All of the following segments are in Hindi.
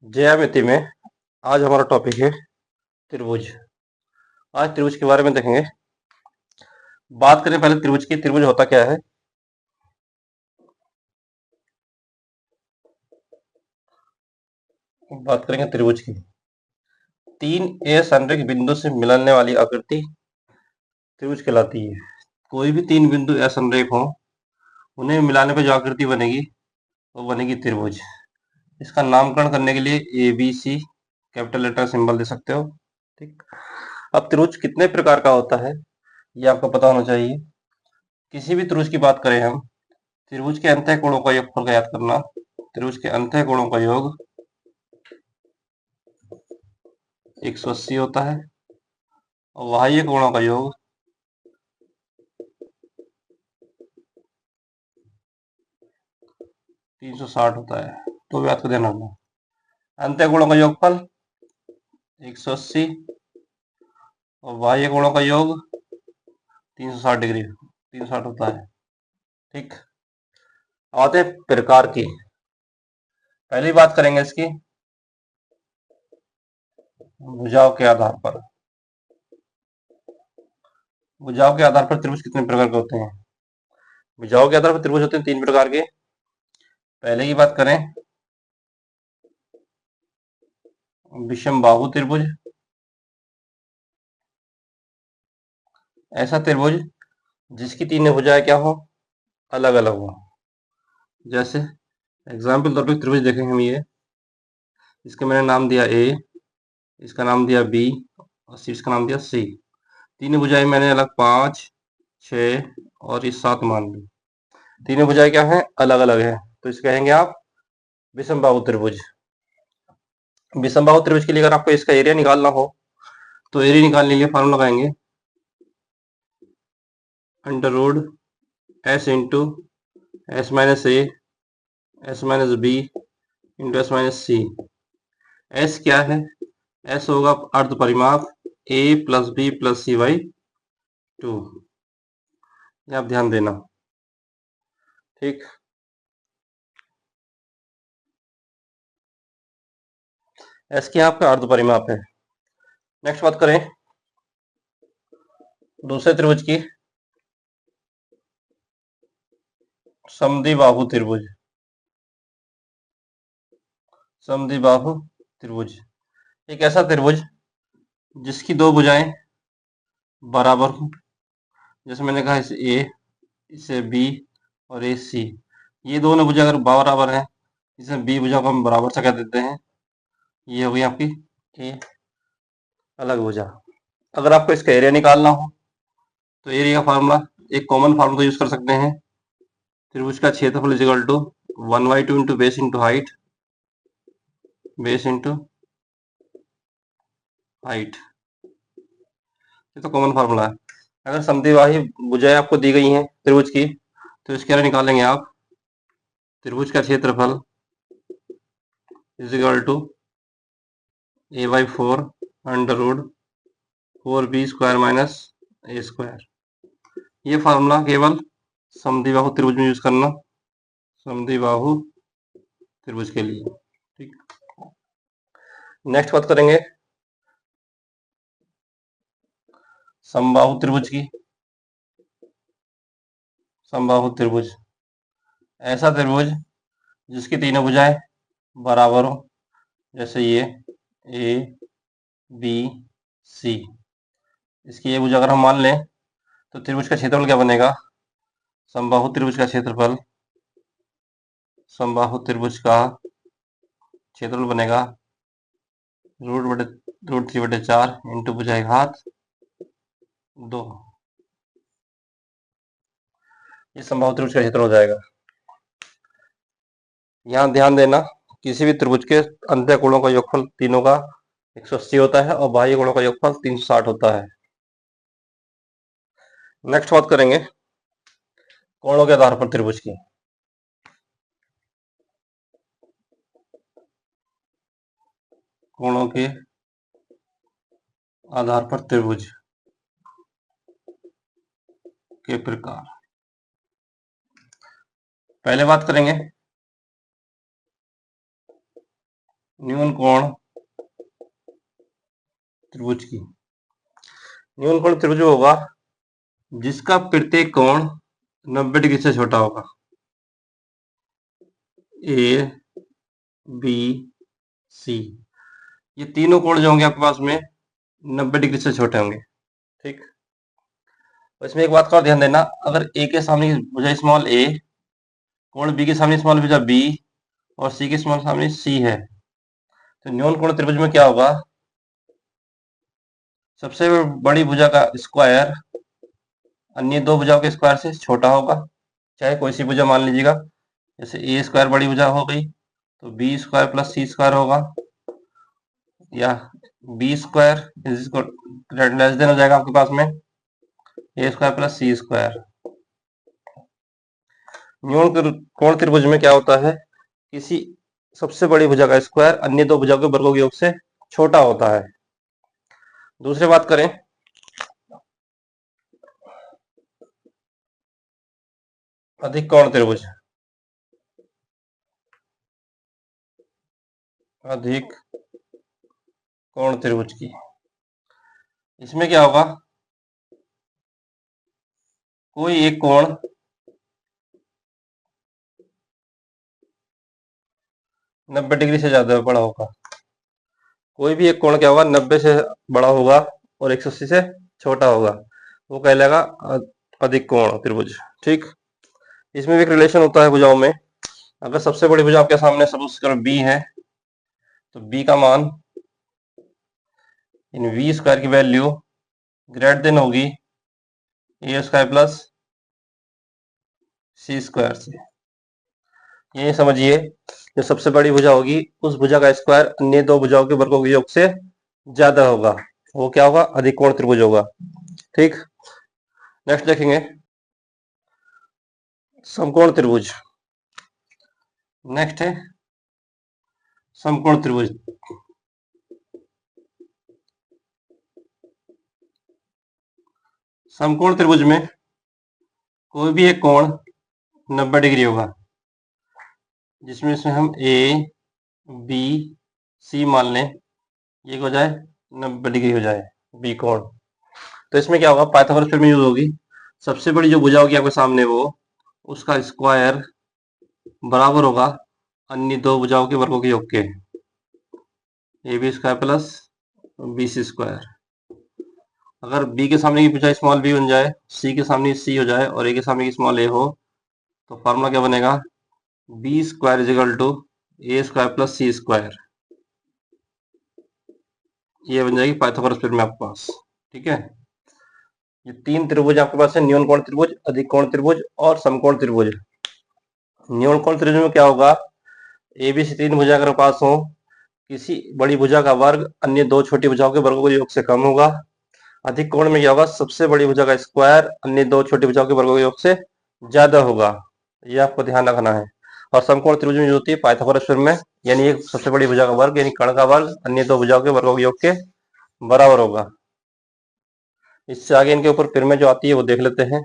ज्यामिति में आज हमारा टॉपिक है त्रिभुज। आज त्रिभुज के बारे में देखेंगे। बात करें पहले त्रिभुज की। त्रिभुज होता क्या है? बात करेंगे त्रिभुज की। तीन असंरेख बिंदु से मिलने वाली आकृति त्रिभुज कहलाती है। कोई भी तीन बिंदु असंरेख हो, उन्हें मिलाने पर जो आकृति बनेगी वो बनेगी त्रिभुज। इसका नामकरण करने के लिए A B C capital letter symbol दे सकते हो। ठीक। अब त्रिभुज कितने प्रकार का होता है ये आपको पता होना चाहिए। किसी भी त्रिभुज की बात करें हम, त्रिभुज के अंतः कोणों का योगफल का याद करना। त्रिभुज के अंतः कोणों का योग 180 होता है और बाह्य कोणों का योग 360 होता है। तो याद कर देना रखना। अंतः कोणों का योगफल 180 और बाह्य कोणों का योग 360 डिग्री 360 होता है। ठीक। आते हैं प्रकार की। पहली बात करेंगे इसकी भुजाओं के आधार पर। भुजाओं के आधार पर त्रिभुज कितने प्रकार के होते हैं? भुजाओं के आधार पर त्रिभुज होते हैं 3 प्रकार के। पहले की बात करें विषम बाहु त्रिभुज। ऐसा त्रिभुज जिसकी तीनों भुजाएं क्या हो, अलग अलग हो। जैसे एग्जाम्पल तौर पर त्रिभुज देखेंगे हम। ये इसका मैंने नाम दिया ए, इसका नाम दिया बी और इसका नाम दिया सी। तीनों भुजाएं मैंने अलग 5, 6 और इस 7 मान ली। तीनों भुजाएं क्या है, अलग अलग है। तो इसे कहेंगे आप विषम बाहु त्रिभुज। विषम बाहु त्रिभुज के लिए अगर आपको इसका एरिया निकालना हो तो एरिया निकालने के लिए फॉर्मूला लगाएंगे under root S into S minus A S minus B into S minus C. S क्या है? एस होगा अर्ध परिमाप A plus B plus C by 2। ये आप ध्यान देना। ठीक। एस क्या आपका अर्ध परिमाप है। नेक्स्ट बात करें दूसरे त्रिभुज की, समद्विबाहु त्रिभुज। समद्विबाहु त्रिभुज एक ऐसा त्रिभुज जिसकी दो भुजाएं बराबर हो। जैसे मैंने कहा इसे ए, इसे बी और ए सी। ये दोनों भुजा अगर बराबर है, इसमें बी भुजा को हम बराबर से कह देते हैं। ये हो गई आपकी ए अलग भुजा। अगर आपको इसका एरिया निकालना हो तो एरिया का फार्मूला, एक कॉमन फार्मूला तो यूज कर सकते हैं। त्रिभुज का क्षेत्रफल is equal to 1/2 into base into height, base into height. ये तो कॉमन फार्मूला है। अगर समद्विबाही भुजाएं आपको दी गई हैं त्रिभुज की, तो इसके लिए निकालेंगे आप त्रिभुज का क्षेत्रफल is equal to a/4 under root 4b square minus A square. ये फार्मूला केवल समद्विबाहु त्रिभुज में यूज करना, समद्विबाहु त्रिभुज के लिए। ठीक। नेक्स्ट बात करेंगे समबाहु त्रिभुज की। समबाहु त्रिभुज ऐसा त्रिभुज जिसकी तीनों भुजाएं बराबर हो। जैसे ये ए बी सी। इसकी ये भुजा अगर हम मान लें तो त्रिभुज का क्षेत्रफल क्या बनेगा? समबाहु त्रिभुज का क्षेत्रफल, समबाहु त्रिभुज का क्षेत्रफल बनेगा √3/4 इंटू भुजाएं घात 2। ये समबाहु त्रिभुज का क्षेत्र हो जाएगा। यहाँ ध्यान देना, किसी भी त्रिभुज के अंतः कोणों का योगफल तीनों का 180 होता है और बाह्य कोणों का योगफल 360 होता है। नेक्स्ट बात करेंगे कोणों के आधार पर त्रिभुज की। कोणों के आधार पर त्रिभुज के प्रकार। पहले बात करेंगे न्यून कोण त्रिभुज की। न्यून कोण त्रिभुज होगा जिसका प्रत्येक कोण 90 डिग्री से छोटा होगा। ए बी सी, ये तीनों कोण जो होंगे आपके पास में 90 डिग्री से छोटे होंगे। ठीक, तो इसमें एक बात का ध्यान देना, अगर ए के सामने भुजा स्मॉल ए, कोण बी के सामने स्मॉल भुजा बी और सी के स्मॉल सामने सी है, तो न्यून कोण त्रिभुज में क्या होगा, सबसे बड़ी भुजा का स्क्वायर अन्य दो भुजाओं के स्क्वायर से छोटा होगा। चाहे कोई सी भुजा मान लीजिएगा, जैसे ए स्क्वायर बड़ी भुजा हो गई तो B square plus C square होगा, या बी स्क्वायर लेस देन हो जाएगा आपके पास में ए स्क्वायर प्लस सी स्क्वायर। न्यून कोण त्रिभुज में क्या होता है, किसी सबसे बड़ी भुजा का स्क्वायर अन्य दो भुजाओं के वर्गों के योग से छोटा होता है। दूसरी बात करें, अधिक कोण त्रिभुज। अधिक कोण त्रिभुज की, इसमें क्या होगा, कोई एक कोण 90 डिग्री से ज्यादा बड़ा होगा। कोई भी एक कोण क्या होगा, 90 से बड़ा होगा और 180 से छोटा होगा, वो कहलाएगा अधिक कोण त्रिभुज। ठीक, इसमें भी एक रिलेशन होता है भुजाओं में। अगर सबसे बड़ी भुजा आपके सामने सपोज करो बी है, तो बी का मान इन वी स्क्वायर की वैल्यू ग्रेटर देन होगी ए स्क्वायर प्लस सी स्क्वायर से। ये समझिए, जो सबसे बड़ी भुजा होगी उस भुजा का स्क्वायर अन्य दो भुजाओं के वर्गों के योग से ज्यादा होगा, वो क्या होगा, अधिक कोण त्रिभुज होगा। ठीक, नेक्स्ट देखेंगे समकोण त्रिभुज। नेक्स्ट है समकोण त्रिभुज। समकोण त्रिभुज में कोई भी एक कोण 90 डिग्री होगा, जिसमें से हम ए बी सी मान लें, ये हो जाए 90 डिग्री हो जाए बी कोण। तो इसमें क्या होगा, पाइथागोरस थ्योरम यूज होगी। सबसे बड़ी जो भुजा होगी आपके सामने वो, उसका स्क्वायर बराबर होगा अन्य दो भुजाओं के वर्गों के योग के, A B square plus B C square. अगर बी के सामने की भुजा स्मॉल बी बन जाए, सी के सामने सी हो जाए और ए के सामने की स्मॉल ए हो, तो फार्मूला क्या बनेगा, B square is equal to A square plus C square. ये बन जाएगी पाइथागोरस थ्योरम आपके पास। ठीक है, ये तीन त्रिभुज आपके पास है, न्यून कोण त्रिभुज, अधिक कोण त्रिभुज और समकोण त्रिभुज। न्यून कोण त्रिभुज में क्या होगा, ए बी सी तीन भुजा अगर पास हो, किसी बड़ी भुजा का वर्ग अन्य दो छोटी भुजाओं के वर्गों के योग से कम होगा। अधिक कोण में क्या होगा, सबसे बड़ी भुजा का स्क्वायर अन्य दो छोटी भुजाओं के वर्गों के योग से ज्यादा होगा, ये आपको ध्यान रखना है। और समकोण त्रिभुज में जो होती है पाइथागोरस थ्योरम में, यानी एक सबसे बड़ी भुजा का वर्ग यानी कर्ण का वर्ग अन्य दो भुजाओं के वर्गों के योग के बराबर होगा। इससे आगे इनके ऊपर फिर में जो आती है वो देख लेते हैं।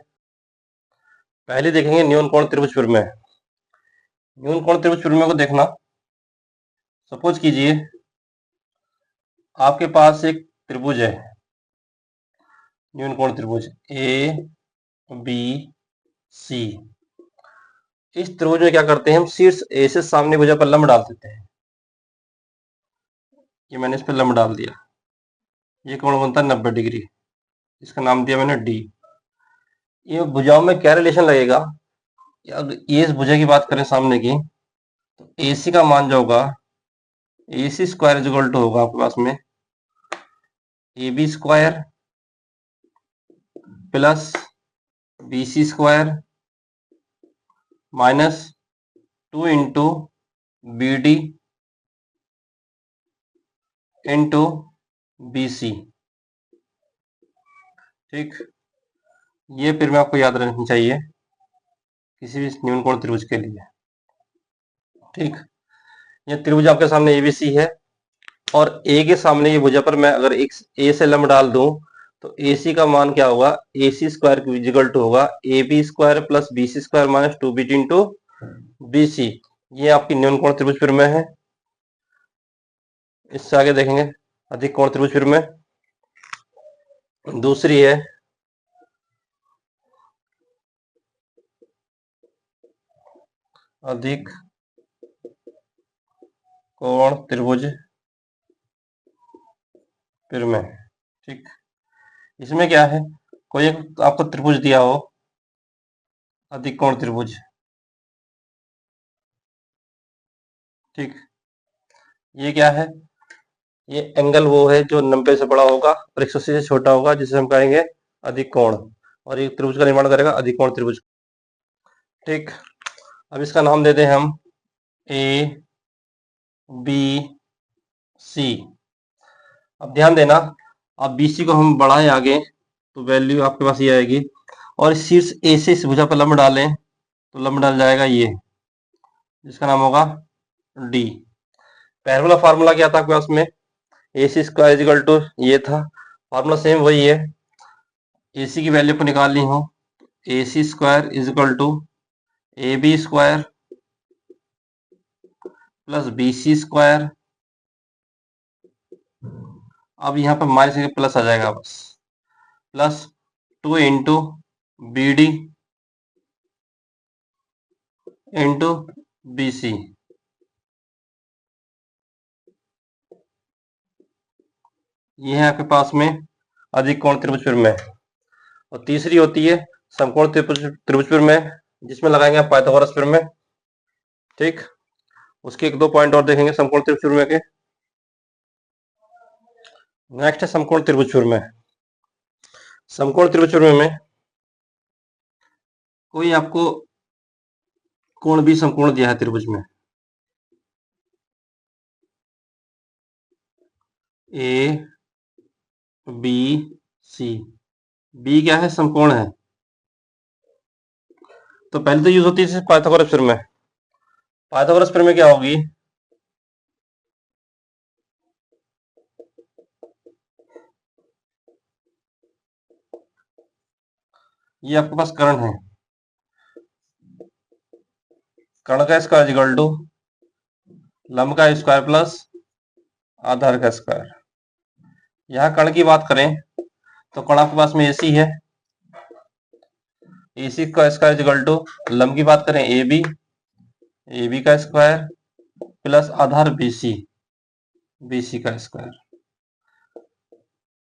पहले देखेंगे न्यून कोण त्रिभुज फिर में। न्यून कोण त्रिभुज फिर में को देखना, सपोज कीजिए आपके पास एक त्रिभुज है, न्यून कोण त्रिभुज ए बी सी। इस त्रिभुज में क्या करते हैं, हम शीर्ष ए से सामने भुजा पर लंब डाल देते हैं। ये मैंने इस पर लंब डाल दिया, ये कोण बनता है 90 डिग्री, इसका नाम दिया मैंने डी। ये भुजाओं में क्या रिलेशन लगेगा, अगर ये इस भुजा की बात करें सामने की, तो ए सी का मान जो होगा, A C square is equal to होगा आपके पास में A B square plus B C square minus 2 into B D into B C. ठीक, ये फिर में आपको याद रखनी चाहिए किसी भी न्यून कोण त्रिभुज के लिए। ठीक, ये त्रिभुज आपके सामने एबीसी है और ए के सामने ये भुजा पर मैं अगर एक ए से लंब डाल दूं, तो ए सी का मान क्या होगा, A C square equal to होगा A B square plus B C square minus 2b into B C. ये आपकी न्यून कोण त्रिभुज फिर में है। इससे आगे देखेंगे अधिक कोण त्रिभुज फिर में दूसरी है अधिक कोण त्रिभुज फिर में। ठीक, इसमें क्या है, कोई एक आपको त्रिभुज दिया हो, अधिक कोण त्रिभुज। ठीक, ये क्या है, ये एंगल वो है जो 90 से बड़ा होगा और 180 से छोटा होगा, जिसे हम कहेंगे अधिक कोण, और ये त्रिभुज का निर्माण करेगा अधिक कोण त्रिभुज। ठीक, अब इसका नाम देते हैं हम ए बी सी। अब ध्यान देना, अब बी सी को हम बढ़ाएं आगे तो वैल्यू आपके पास ये आएगी, और शीर्ष ए से इस भुजा पर लंब डालें तो लंब डल जाएगा ये, जिसका नाम होगा डी। पहला फार्मूला क्या था आपके पास में, ए सी स्क्वायर इजिकल टू, ये था फार्मूला, सेम वही है। ए सी की वैल्यू को निकालनी हो, A C square is equal to A B square plus B C square. अब यहाँ पर माइनस के प्लस आ जाएगा बस, plus 2 into B D into B C. ये है आपके पास में अधिक कोण त्रिभुज फिर में। और तीसरी होती है समकोण त्रिभुज फिर में, जिसमें लगाएंगे आप पाइथागोरस फिर में। ठीक, उसके एक दो पॉइंट और देखेंगे समकोण त्रिभुज फिर में के। नेक्स्ट है समकोण त्रिभुज फिर में। समकोण त्रिभुज फिर में कोई आपको कोण भी समकोण दिया है त्रिभुज में, ए बी सी। बी क्या है, समकोण है, तो पहले तो यूज होती है पाइथागोरस फिर में। पाइथागोरस फिर में क्या होगी, ये आपके पास कर्ण है, कर्ण का स्क्वायर इक्वल टू लंब का स्क्वायर प्लस आधार का स्क्वायर। यहाँ कर्ण की बात करें तो कर्ण आपके पास में एसी है, एसी का स्क्वायर इक्वल टू लंब की बात करें ए बी का स्क्वायर प्लस आधार बी सी का स्क्वायर।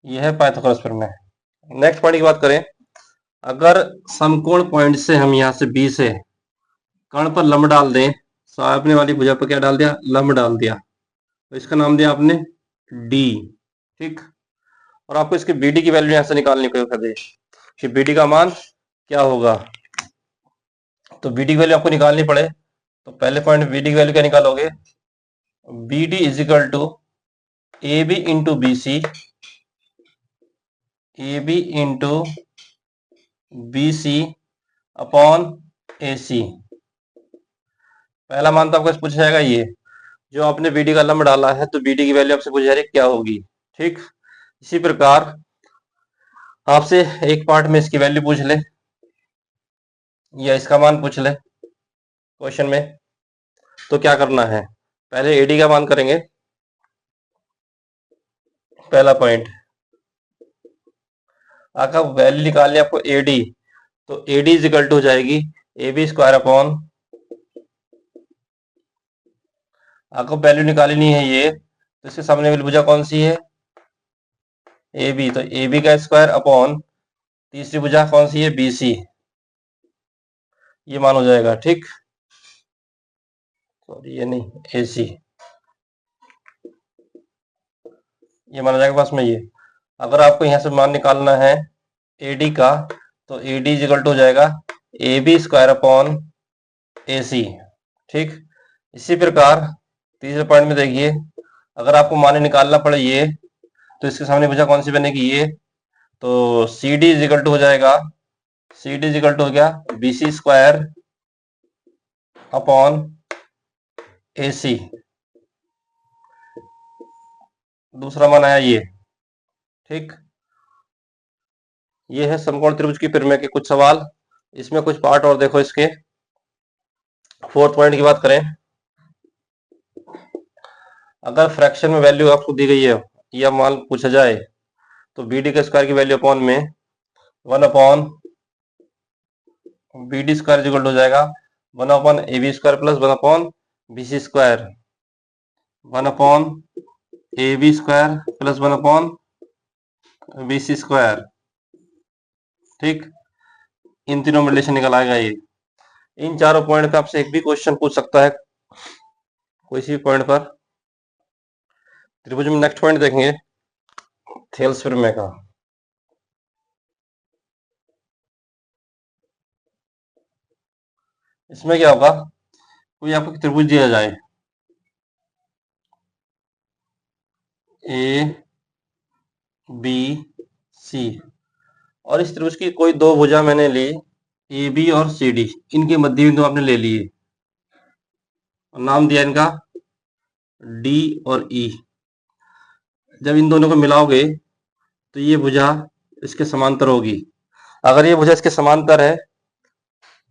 यह है पाइथागोरस फिर में। नेक्स्ट पॉइंट की बात करें, अगर समकोण पॉइंट से हम यहाँ से बी से कर्ण पर लंब डाल दें, सामने वाली भुजा पर क्या डाल दिया, लंब डाल दिया, तो इसका नाम दिया आपने डी। ठीक, और आपको इसके बी डी की वैल्यू यहाँ से निकालनी पड़ेगी कि बी डी का मान क्या होगा। तो बी डी की वैल्यू आपको निकालनी पड़े तो पहले पॉइंट बी डी की वैल्यू क्या निकालोगे, B D is equal to A B into B C, A B into B C upon A C. पहला मान तो आपको पूछा जाएगा ये, जो आपने बी डी का लंब डाला है तो बी डी की वैल्यू आपसे पूछी जा रही है क्या होगी। ठीक, इसी प्रकार आपसे एक पार्ट में इसकी वैल्यू पूछ ले या इसका मान पूछ ले क्वेश्चन में, तो क्या करना है, पहले एडी का मान करेंगे। पहला पॉइंट आपका वैल्यू निकालनी है आपको एडी, तो एडी इज इक्वल टू हो जाएगी ए बी स्क्वायर अपॉन, आपको वैल्यू निकालनी है ये, तो इसके सामने वाली भुजा कौन सी है, ए बी, तो ए बी का स्क्वायर अपॉन तीसरी भुजा कौन सी है, बी सी, ये मान हो जाएगा। ठीक, सॉरी ये नहीं, ए सी, ये माना जाएगा पास में ये। अगर आपको यहाँ से मान निकालना है एडी का, तो एडी इज इक्वल टू हो जाएगा ए B square upon A C. ठीक, इसी प्रकार तीसरे पॉइंट में देखिए, अगर आपको मान निकालना पड़े ये, तो इसके सामने भुजा कौन सी बनेगी, ये, तो C D is equal to हो जाएगा, C D is equal to हो गया B C square upon A C. दूसरा मान आया ये। ठीक, ये है समकोण त्रिभुज की परिमेय के कुछ सवाल। इसमें कुछ पार्ट और देखो इसके। फोर्थ पॉइंट की बात करें, अगर फ्रैक्शन में वैल्यू आपको दी गई है या मान पूछा जाए तो बी डी के स्क्वायर की वैल्यू अपॉन में 1 upon B D square equal हो जाएगा 1 upon A B square plus 1 upon B C square, 1 upon A B square plus 1 upon B C square. ठीक, इन तीनों में रिलेशन निकल आएगा ये। इन चारों पॉइंट पे आपसे एक भी क्वेश्चन पूछ सकता है कोई सी भी पॉइंट पर। त्रिभुज में नेक्स्ट पॉइंट देखेंगे थेल्स प्रमेय का। इसमें क्या होगा, कोई आपको त्रिभुज दिया जाए ए बी सी, और इस त्रिभुज की कोई दो भुजा मैंने ली ए बी और सी डी, इनके मध्य बिंदु आपने ले लिए और नाम दिया इनका डी और ई। जब इन दोनों को मिलाओगे तो ये भुजा इसके समांतर होगी। अगर ये भुजा इसके समांतर है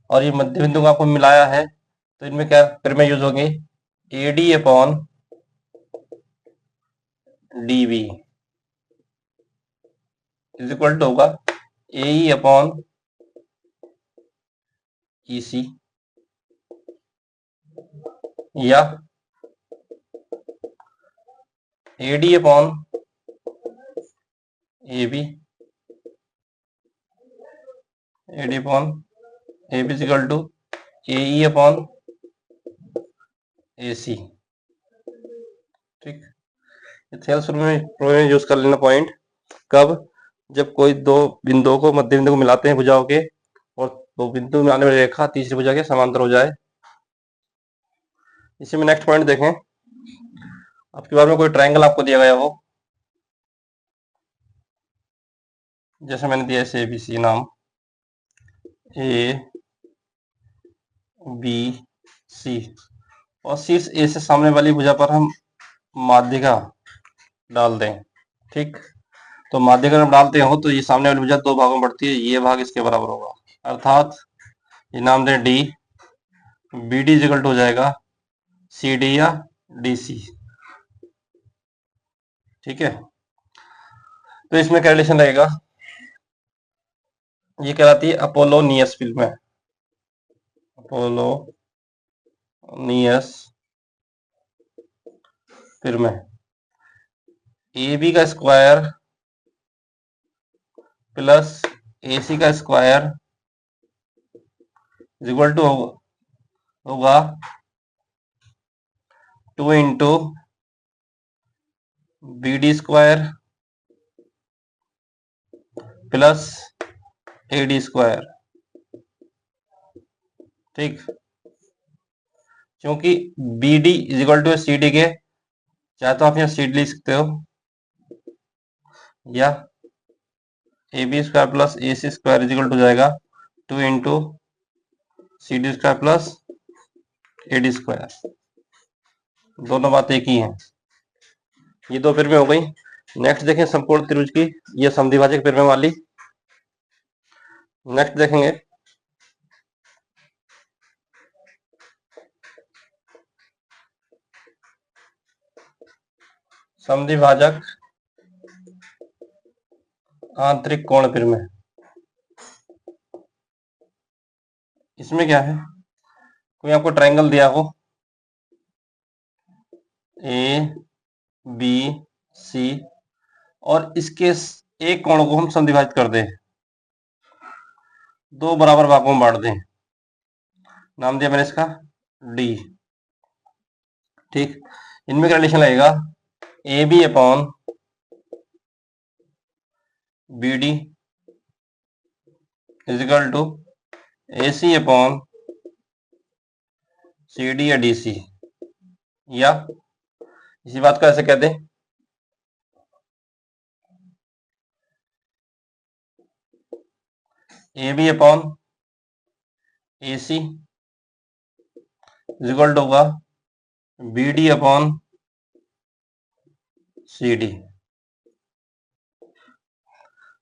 और ये मध्य बिंदु को आपको मिलाया है तो इनमें क्या प्रमेय यूज होंगे, A D upon D B is equal to होगा A E upon E C, या A D upon A B, A D upon A B is equal to A E upon A C. ठीक, थेल्स प्रमेय यूज कर लेना पॉइंट कब, जब कोई दो बिंदुओं को मध्य बिंदु को मिलाते हैं भुजाओं के और दो बिंदु में आने वाली रेखा तीसरी भुजा के समांतर हो जाए। इसी में नेक्स्ट पॉइंट देखें, आपके बारे में कोई ट्रायंगल आपको दिया गया हो, जैसे मैंने दिया है बी सी नाम, ए बी सी, और शीर्ष ए से सामने वाली भुजा पर हम माध्यिका डाल दें। ठीक, तो माध्यिका जब डालते हो तो ये सामने वाली भुजा दो भागों में बढ़ती है, ये भाग इसके बराबर होगा, अर्थात ये नाम दें D, B D equal to हो जाएगा सी डी या डी सी। ठीक है, तो इसमें क्या रिलेशन रहेगा, ये कहलाती है अपोलोनियस फिल्म है, अपोलोनियस फिल्म है। ए बी का स्क्वायर प्लस ए सी का स्क्वायर इक्वल टू होगा 2 into B D square plus A D square. ठीक, क्योंकि B D is equal to C D के, चाहे तो आप यहाँ सी डी लिख सकते हो या A B square plus A C square is equal to जाएगा 2 into C D square plus A D square. दोनों बात एक ही हैं। ये दो प्रमेय हो गई। नेक्स्ट देखें संपूर्ण त्रिभुज की, ये समद्विभाजक प्रमेय वाली। नेक्स्ट देखेंगे समद्विभाजक आंतरिक कोण प्रमेय। इसमें क्या है, कोई आपको ट्रायंगल दिया हो ए बी सी और इसके एक कोण को हम समद्विभाजित कर दें, दो बराबर भागों में बांट दें, नाम दिया मैंने इसका डी। ठीक, इनमें क्या रिलेशन लगेगा, A B upon B D is equal to A C upon C D या डी सी, या इसी बात को ऐसे कहते हैं A B upon A C is equal to होगा B D upon C D.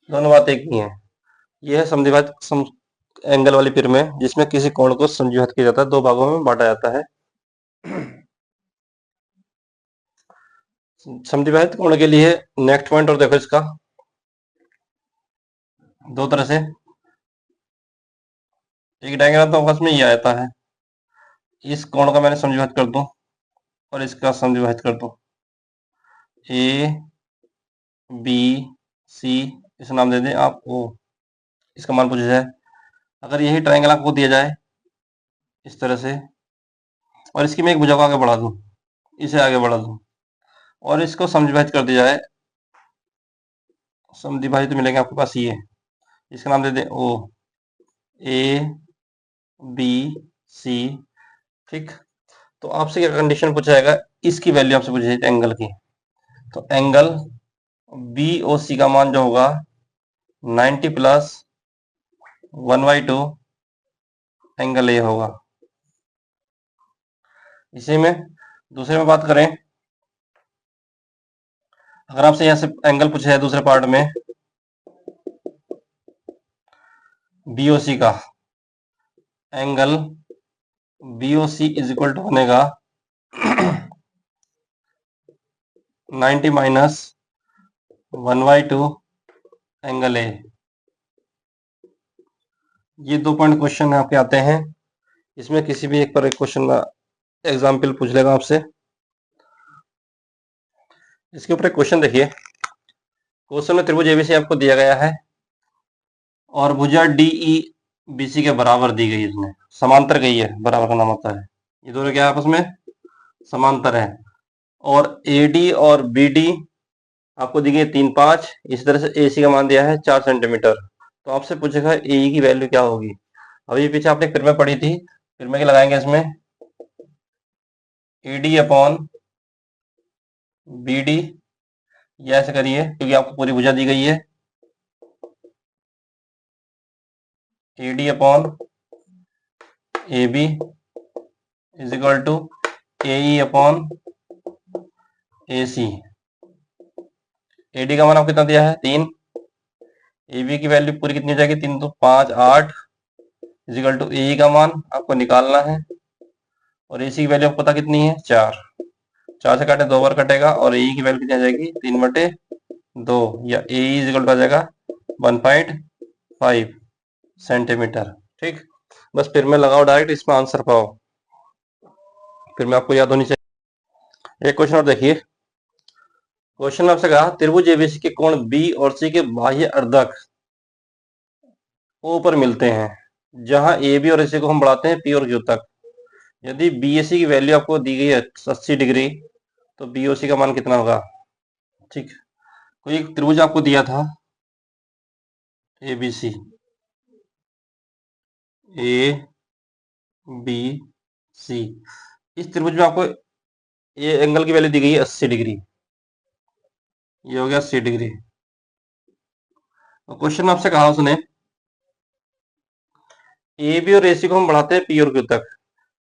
दोनों बात एक ही है। यह है समद्विभाजक एंगल वाली प्रमेय, जिसमें किसी कोण को समद्विभाजित किया जाता है, दो भागों में बांटा जाता है। समद्विबाहित कोण के लिए नेक्स्ट पॉइंट और देखो इसका दो तरह से एक डायग्राम तो आपस में ये आता है, इस कोण का मैंने समद्विभाजित कर दूं और इसका समद्विभाजित कर दूं, ए बी सी, इस नाम दे दें आप ओ, इसका मान पूछा जाए। अगर यही ट्रायंगल आपको दिया जाए इस तरह से और इसकी मैं एक भुजा को आगे बढ़ा दूं, इसे आगे बढ़ा दूं और इसको समद्विभाजित कर दिया जाए, समद्विभाजित मिलेंगे आपके पास ये, इसका नाम दे दें ओ, ए बी सी, ठीक। तो आपसे क्या कंडीशन पूछा जाएगा, इसकी वैल्यू आपसे पूछी जाएगी एंगल की। तो एंगल बी ओ सी का मान जो होगा 90 प्लस 1/2 एंगल ए होगा। इसी में दूसरे में बात करें, अगर आपसे यहाँ से एंगल पूछा है दूसरे पार्ट में बी ओ सी का, angle B O C is equal to बनेगा 90 माइनस 1/2 एंगल ए। ये 2 पॉइंट क्वेश्चन आपके आते हैं, इसमें किसी भी एक पर एक क्वेश्चन का एग्जाम्पल पूछ लेगा आपसे। इसके ऊपर एक क्वेश्चन देखिए, क्वेश्चन में त्रिभुज एबीसी आपको दिया गया है और भुजा डीई बीसी के बराबर दी गई, इसमें समांतर गई है, बराबर का नाम होता है, ये दोनों क्या आपस में समांतर है। और एडी और बीडी आपको दी गई 3, 5, इसी तरह से एसी का मान दिया है 4 सेंटीमीटर। तो आपसे पूछेगा ए की वैल्यू क्या होगी। अभी पीछे आपने फिर में पढ़ी थी, फिर में क्या लगाएंगे इसमें, एडी अपॉन बीडी, ये ऐसे करिए क्योंकि आपको पूरी भुजा दी गई है, A D upon A B is equal to A upon A C. A D का मान आपको कितना दिया है 3, ए बी की वैल्यू पूरी कितनी हो जाएगी 3 तो 5 8 इज इक्वल टू ए का मान आपको निकालना है और ए सी की वैल्यू आपको पता कितनी है 4, 4 से काटे 2 बार कटेगा और ए की वैल्यू कितनी आ जाएगी 3/2 या ए इज इक्वल टू आ जाएगा 1.5 सेंटीमीटर, ठीक। बस फिर में लगाओ डायरेक्ट, इसमें आंसर पाओ, फिर में आपको याद होनी चाहिए। एक क्वेश्चन और देखिए, क्वेश्चन में आपसे कहा त्रिभुज एबीसी के कोण बी और सी के बाह्य अर्धक ओ पर मिलते हैं, जहां ए बी और एसी को हम बढ़ाते हैं पी और क्यू तक। यदि बी ए सी की वैल्यू आपको दी गई है 80 डिग्री, तो बी ओ सी का मान कितना होगा, ठीक। कोई एक त्रिभुज आपको दिया था ए बी सी, ए बी सी, इस त्रिभुज में आपको ये एंगल की वैल्यू दी गई है 80 डिग्री, ये हो गया 80 डिग्री। क्वेश्चन में आपसे कहा उसने ए बी और ए सी को हम बढ़ाते हैं पी और क्यू तक,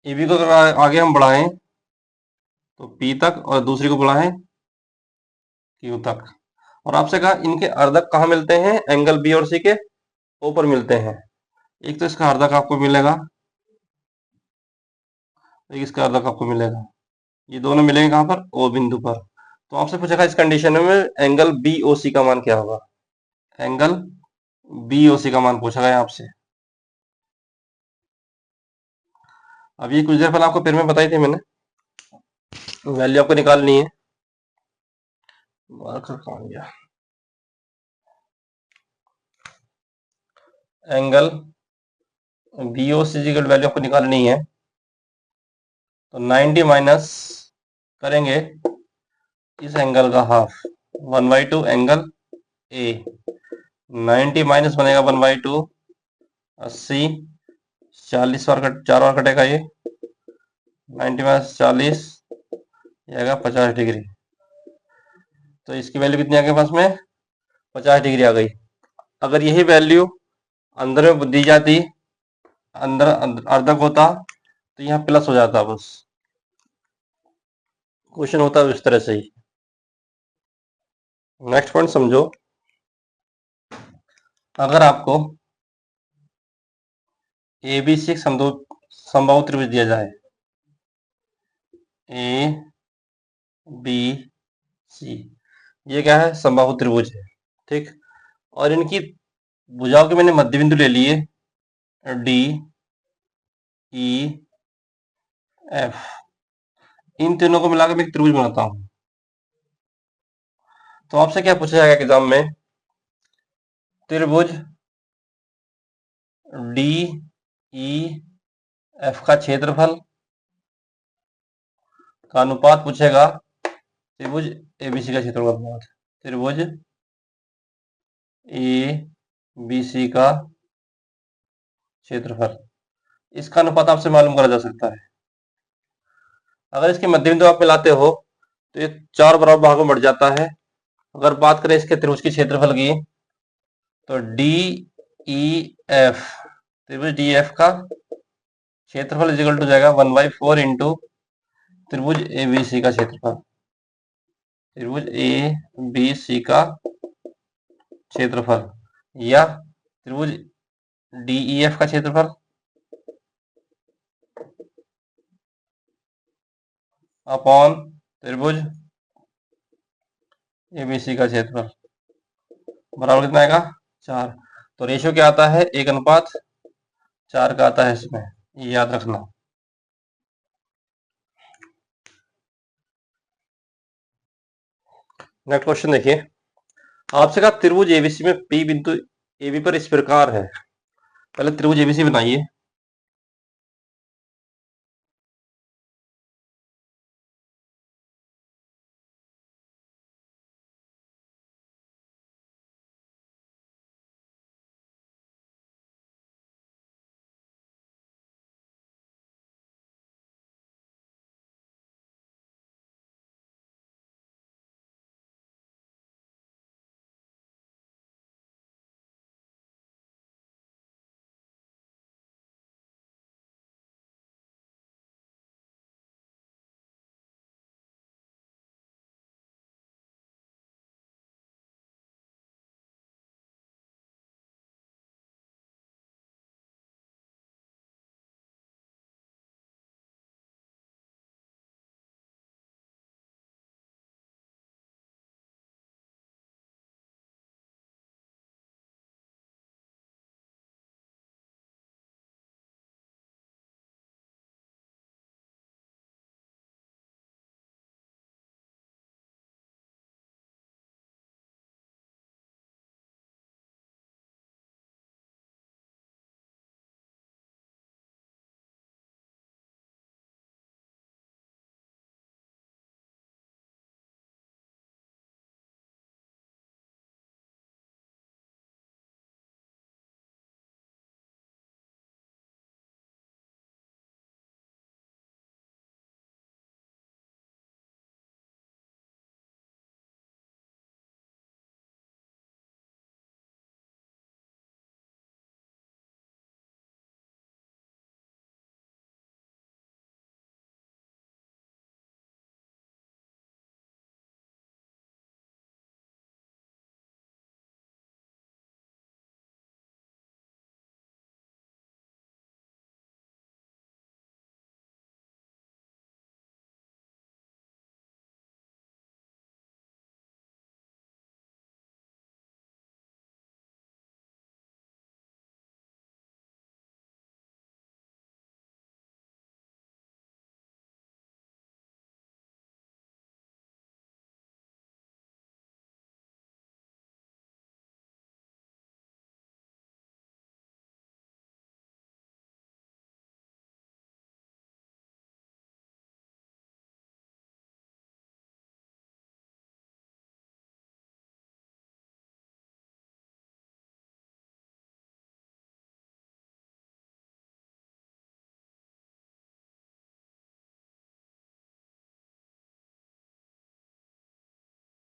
ए बी को अगर आगे हम बढ़ाएं तो पी तक और दूसरी को बढ़ाएं क्यू तक। और आपसे कहा इनके अर्धक कहाँ मिलते हैं, एंगल बी और सी के ओ पर मिलते हैं। एक तो इसका अर्धक आपको मिलेगा, एक इसका अर्धक आपको मिलेगा, ये दोनों मिलेंगे कहाँ पर, ओ बिंदु पर। तो आपसे पूछेगा इस कंडीशन में एंगल बी ओ सी का मान क्या होगा, एंगल बी ओ सी का मान पूछा गया आपसे। अब ये कुछ देर पहले आपको फिर में बताई थी मैंने, वैल्यू आपको निकालनी है, मार्कर कहाँ गया, एंगल बी ओ सी की वैल्यू आपको निकालनी है। तो 90 माइनस करेंगे इस एंगल का हाफ 1/2 एंगल ए, 90 माइनस बनेगा 1/2 80, 40 बार 4 बार कटेगा ये, 90 माइनस 40 आएगा 50 डिग्री। तो इसकी वैल्यू कितनी आ गई पास में 50 डिग्री आ गई। अगर यही वैल्यू अंदर में दी जाती, अंदर अर्धक होता तो यहाँ प्लस हो जाता, बस क्वेश्चन होता है इस तरह से ही। नेक्स्ट पॉइंट समझो, अगर आपको ए बी सी समबाहु त्रिभुज दिया जाए, ए बी सी। ये क्या है? समबाहु त्रिभुज है। ठीक, और इनकी भुजाओं के मैंने मध्य बिंदु ले लिए, डी ई एफ। इन तीनों को मिलाकर मैं एक त्रिभुज बनाता हूं। तो आपसे क्या पूछा जाएगा एग्जाम में? त्रिभुज डी ई एफ का क्षेत्रफल का अनुपात पूछेगा त्रिभुज एबीसी का क्षेत्रफल का अनुपात। त्रिभुज ए बी सी का क्षेत्रफल, इसका अनुपात आपसे मालूम करा जा सकता है। अगर इसके मध्य बिंदु आप मिलाते हो तो ये 4 बराबर भागों में बढ़ जाता है। अगर बात करें इसके त्रिभुज के क्षेत्रफल की, तो डी ई एफ, त्रिभुज डी एफ का क्षेत्रफल इज इक्वल टू जाएगा 1/4 इंटू त्रिभुज ए बी सी का क्षेत्रफल। त्रिभुज ए बी सी का क्षेत्रफल या त्रिभुज डी ई एफ का क्षेत्रफल अपॉन त्रिभुज एबीसी का क्षेत्रफल बराबर कितना आएगा? 4। तो रेशियो क्या आता है? 1:4 का आता है इसमें, ये याद रखना। नेक्स्ट क्वेश्चन देखिए, आपसे कहा त्रिभुज एबीसी में पी बिंदु एबी पर इस प्रकार है। पहले त्रिभुज एबीसी बनाइए।